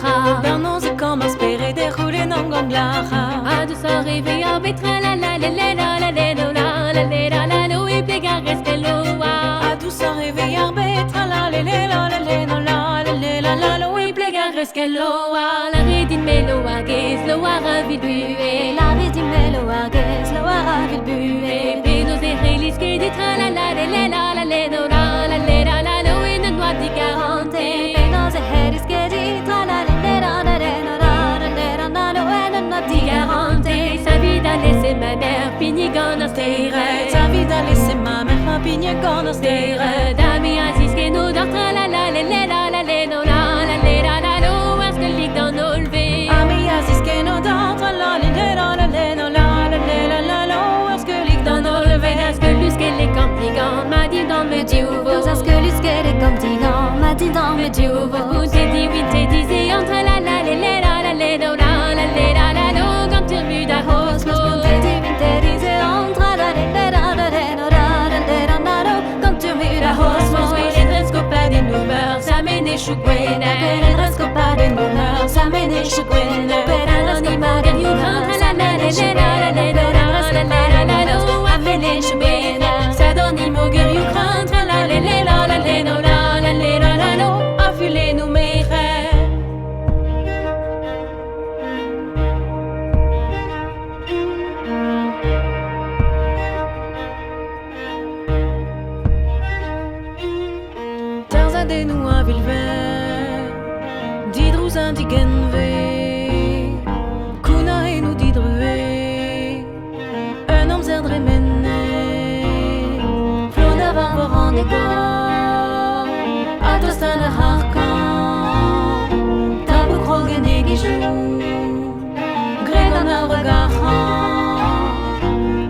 ganglacha. Bernos e kom spere de roule non ganglacha. A du so réveille a betra la la la la la la la la la la la lo e plega reskeloa. A du so réveillar betra la le le la le le no la le le la la lo E plega reskeloa. La redin melo ages lo ara vil bue. La redin melo ages lo ara vil bue. Penos e relis que di tra la la la la la la la la la la lo e non noa di garante. Penos e relis que di tra la la la la la la lo e non noa di garante. Sa vida laissé ma mère pigni gonna stere. Sa vida laissé ma mère ma pigne gonna stere. Dami asis que no dortra la la la la la la la no la la la la lo as que lig dans olve. Ami asis que no d'entre la le le la le le no la le le la la lo as que lig Dans dans olve as que lus que les campigants m'a dit dans me diuvo. As que lus que les campigants m'a dit dans me diuvo. Vous te dit oui te disais entre la la la la la la la no la la la la lo quand tu mu da hosmo. Chugwena, el rescopa de nummer, sa mene chugwena. per anonima che you can't la la la la la la la la la lo avene chugwena. Sa donimo che you can't la la la la la la la lo Affilez nous mes frères. Tarzade nous a vilver, didrous indigenve, kuna et nous didrué, un homme zerdre menne, Flot d'avant vos rendez-vous. atostan a harkan, tabu krogen e gijou, gredan a regarhan,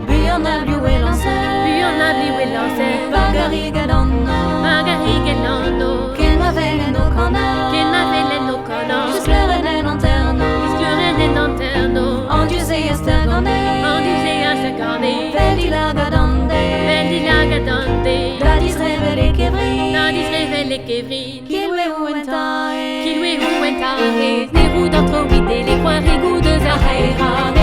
buyon a bioué l'ancêtre, puis on a blié lancé bagari galanno, magari che l'anno Qu'il m'avait no cana. che m'avait le no cono Slurren en lanterno. schiurene lanterno En Dieu et estergone. en disait à se garder Belli la gadande. belli la gadante Dadis revele kevri. nadis revele chevrin Qu'il we uentae. qui lui ou entare les roues d'entre les coins rigous de Zahara.